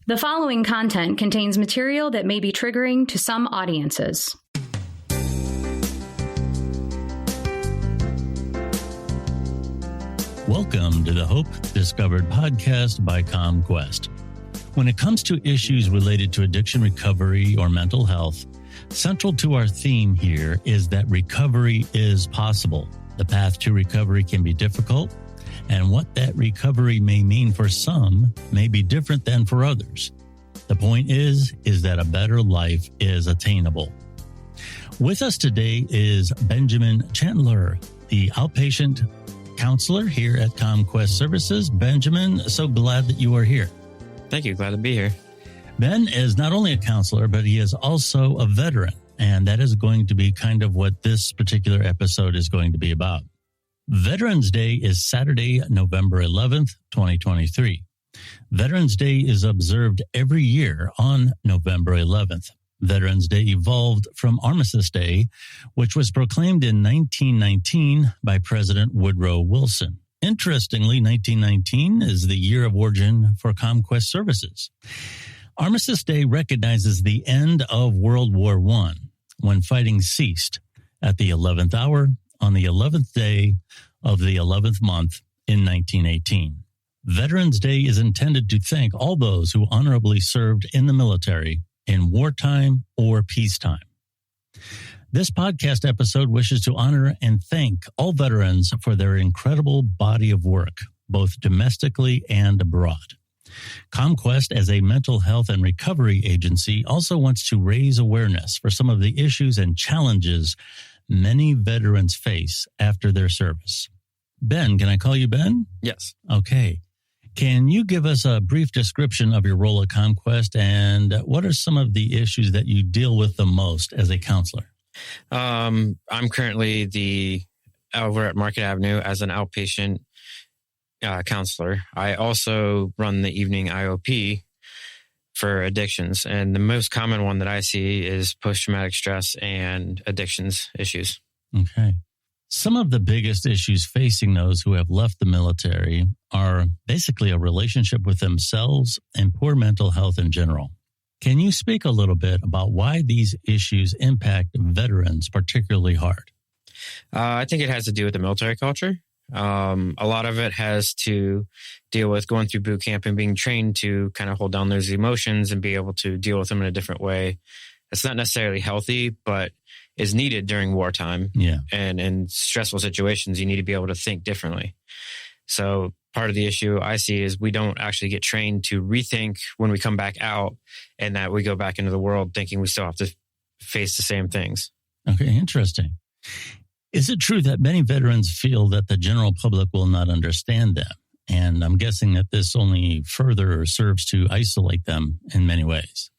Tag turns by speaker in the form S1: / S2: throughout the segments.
S1: The following content contains material that may be triggering to some audiences.
S2: Welcome to the Hope Discovered podcast by CommQuest. When it comes to issues related to addiction recovery or mental health, central to our theme here is that recovery is possible. The path to recovery can be difficult, and what that recovery may mean for some may be different than for others. The point is that a better life is attainable. With us today is Benjamin Chandler, the outpatient counselor here at CommQuest Services. Benjamin, so glad that you are here.
S3: Thank you. Glad to be here.
S2: Ben is not only a counselor, but he is also a veteran, and that is going to be kind of what this particular episode is going to be about. Veterans Day is Saturday, November 11th, 2023. Veterans Day is observed every year on November 11th. Veterans Day evolved from Armistice Day, which was proclaimed in 1919 by President Woodrow Wilson. Interestingly, 1919 is the year of origin for CommQuest Services. Armistice Day recognizes the end of World War I, when fighting ceased at the 11th hour on the 11th day of the 11th month in 1918. Veterans Day is intended to thank all those who honorably served in the military in wartime or peacetime. This podcast episode wishes to honor and thank all veterans for their incredible body of work, both domestically and abroad. CommQuest, as a mental health and recovery agency, also wants to raise awareness for some of the issues and challenges many veterans face after their service. Ben, can I call you Ben?
S3: Yes.
S2: Okay. Can you give us a brief description of your role at CommQuest, and what are some of the issues that you deal with the most as a counselor?
S3: I'm currently over at Market Avenue as an outpatient counselor. I also run the evening IOP for addictions, and the most common one that I see is post-traumatic stress and addictions issues.
S2: Okay. Some of the biggest issues facing those who have left the military are basically a relationship with themselves and poor mental health in general. Can you speak a little bit about why these issues impact veterans particularly hard?
S3: I think it has to do with the military culture. A lot of it has to deal with going through boot camp and being trained to kind of hold down those emotions and be able to deal with them in a different way. It's not necessarily healthy, but is needed during wartime.
S2: Yeah.
S3: And in stressful situations, you need to be able to think differently. So part of the issue I see is we don't actually get trained to rethink when we come back out, and that we go back into the world thinking we still have to face the same things.
S2: Okay, interesting. Is it true that many veterans feel that the general public will not understand them? And I'm guessing that this only further serves to isolate them in many ways.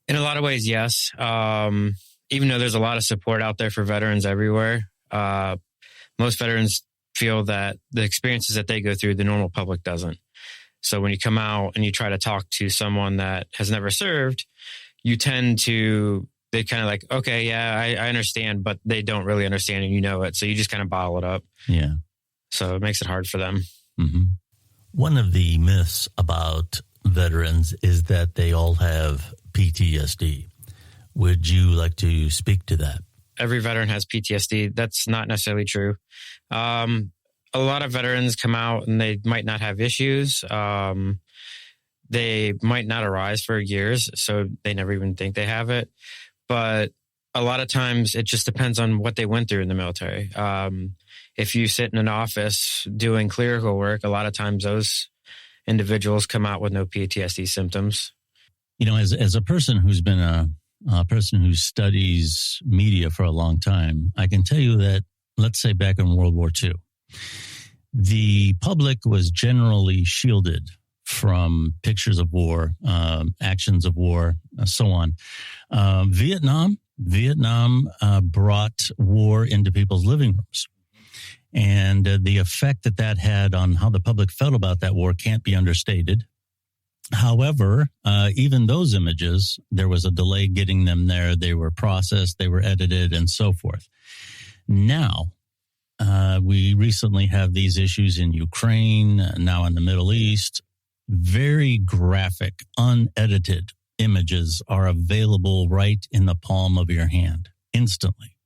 S3: In a lot of ways, yes. Even though there's a lot of support out there for veterans everywhere, most veterans feel that the experiences that they go through, the normal public doesn't. So when you come out and you try to talk to someone that has never served, you tend to, they kind of like, okay, yeah, I understand, but they don't really understand and you know it. So you just kind of bottle it up.
S2: Yeah.
S3: So it makes it hard for them.
S2: Mm-hmm. One of the myths about veterans is that they all have PTSD. Would you like to speak to that?
S3: Every veteran has PTSD. That's not necessarily true. A lot of veterans come out and they might not have issues. They might not arise for years, so they never even think they have it. But a lot of times it just depends on what they went through in the military. If you sit in an office doing clerical work, a lot of times those individuals come out with no PTSD symptoms.
S2: You know, as a person who's been a person who studies media for a long time, I can tell you that, let's say back in World War II, the public was generally shielded from pictures of war, actions of war, so on. Vietnam brought war into people's living rooms. And the effect that had on how the public felt about that war can't be understated. However, even those images, there was a delay getting them there. They were processed, they were edited, and so forth. Now, we recently have these issues in Ukraine, now in the Middle East. very graphic, unedited images are available right in the palm of your hand instantly.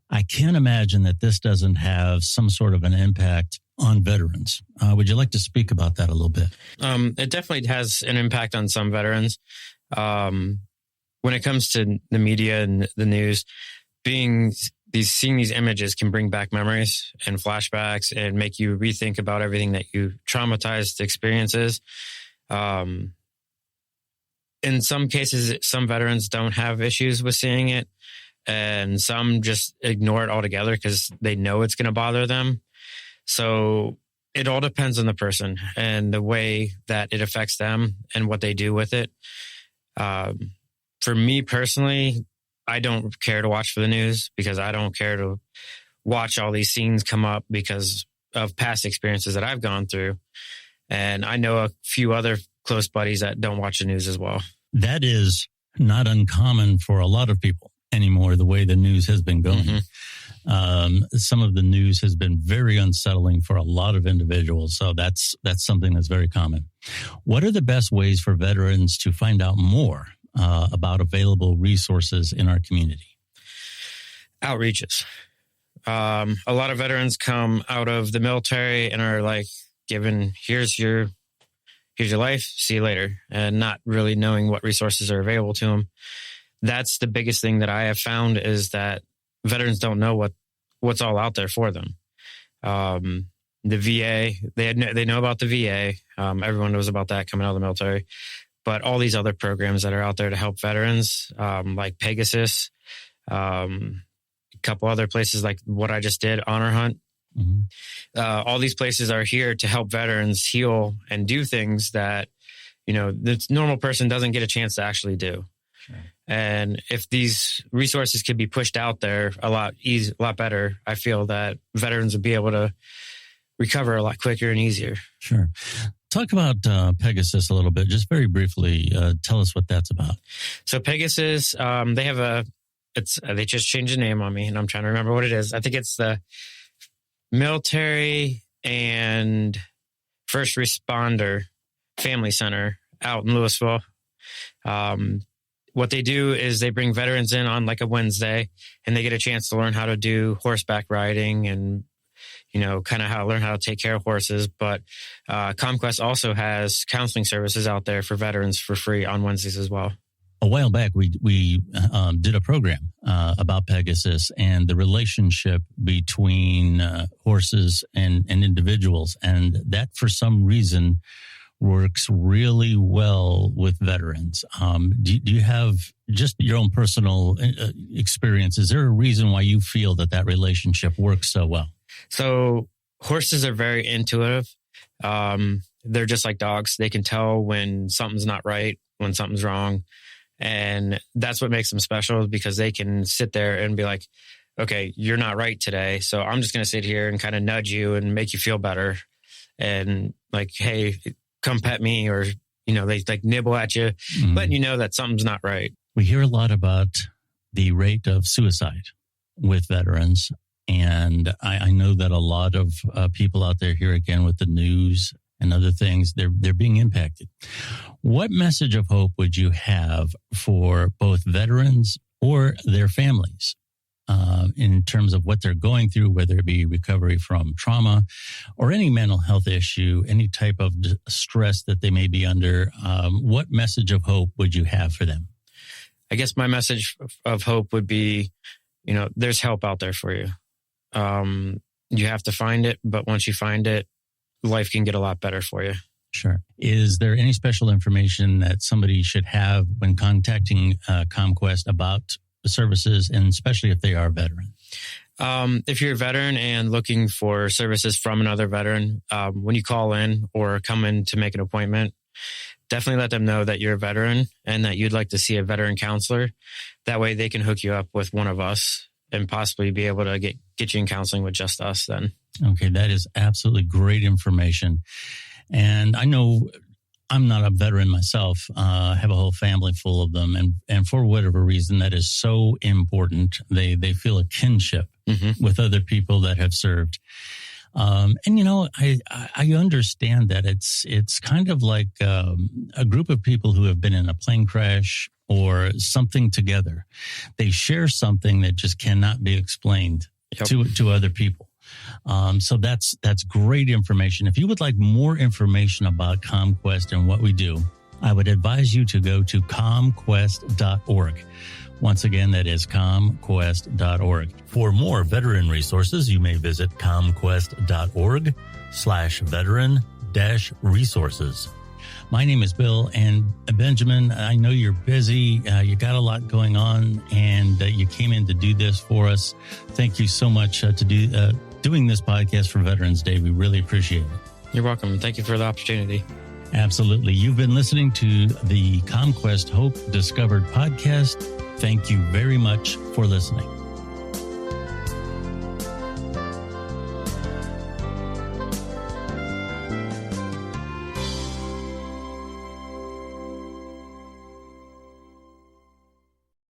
S2: I can't imagine that this doesn't have some sort of an impact on veterans. Would you like to speak about that a little bit?
S3: It definitely has an impact on some veterans. When it comes to the media and the news, seeing these images can bring back memories and flashbacks and make you rethink about everything that you traumatized experiences. In some cases, some veterans don't have issues with seeing it, and some just ignore it altogether because they know it's going to bother them. So it all depends on the person and the way that it affects them and what they do with it. For me personally, I don't care to watch for the news because I don't care to watch all these scenes come up because of past experiences that I've gone through. And I know a few other close buddies that don't watch the news as well.
S2: That is not uncommon for a lot of people anymore, the way the news has been going. Some of the news has been very unsettling for a lot of individuals. So that's something that's very common. What are the best ways for veterans to find out more about available resources in our community?
S3: Outreaches. A lot of veterans come out of the military and are like given, here's your life, see you later, and not really knowing what resources are available to them. That's the biggest thing that I have found is that veterans don't know what's all out there for them. The VA, they know about the VA. Everyone knows about that coming out of the military. But all these other programs that are out there to help veterans, like Pegasus, a couple other places like what I just did, Honor Hunt. All these places are here to help veterans heal and do things that, the normal person doesn't get a chance to actually do. Sure. And if these resources could be pushed out there a lot better, I feel that veterans would be able to recover a lot quicker and easier.
S2: Sure. Talk about Pegasus a little bit, just very briefly. Tell us what that's about.
S3: So Pegasus, they just changed the name on me, and I'm trying to remember what it is. I think it's the Military and First Responder Family Center out in Louisville. What they do is they bring veterans in on like a Wednesday, and they get a chance to learn how to do horseback riding and kind of learn how to take care of horses. But CommQuest also has counseling services out there for veterans for free on Wednesdays as well.
S2: A while back, we did a program about Pegasus and the relationship between horses and individuals. And that, for some reason, works really well with veterans. Do you have just your own personal experience? Is there a reason why you feel that relationship works so well?
S3: So horses are very intuitive. They're just like dogs. They can tell when something's not right, when something's wrong. And that's what makes them special, because they can sit there and be like, okay, you're not right today. So I'm just going to sit here and kind of nudge you and make you feel better. And like, hey, come pet me, or, they like nibble at you, letting you know that something's not right.
S2: We hear a lot about the rate of suicide with veterans. And I know that a lot of people out there here, again, with the news and other things, they're being impacted. What message of hope would you have for both veterans or their families in terms of what they're going through, whether it be recovery from trauma or any mental health issue, any type of stress that they may be under? What message of hope would you have for them?
S3: I guess my message of hope would be, there's help out there for you. You have to find it, but once you find it, life can get a lot better for you.
S2: Sure. Is there any special information that somebody should have when contacting CommQuest about the services, and especially if they are a veteran?
S3: If you're a veteran and looking for services from another veteran, when you call in or come in to make an appointment, definitely let them know that you're a veteran and that you'd like to see a veteran counselor. That way they can hook you up with one of us and possibly be able to get you in counseling with just us then.
S2: Okay, that is absolutely great information. And I know I'm not a veteran myself. I have a whole family full of them. And for whatever reason, that is so important. They feel a kinship with other people that have served. And I understand that it's kind of like a group of people who have been in a plane crash or something together. They share something that just cannot be explained to other people. So that's great information. If you would like more information about CommQuest and what we do, I would advise you to go to CommQuest.org. Once again, that is CommQuest.org. For more veteran resources, you may visit CommQuest.org/veteran-resources. My name is Bill, and Benjamin, I know you're busy. You got a lot going on, and you came in to do this for us. Thank you so much doing this podcast for Veterans Day. We really appreciate it.
S3: You're welcome. Thank you for the opportunity.
S2: Absolutely. You've been listening to the CommQuest Hope Discovered podcast. Thank you very much for listening.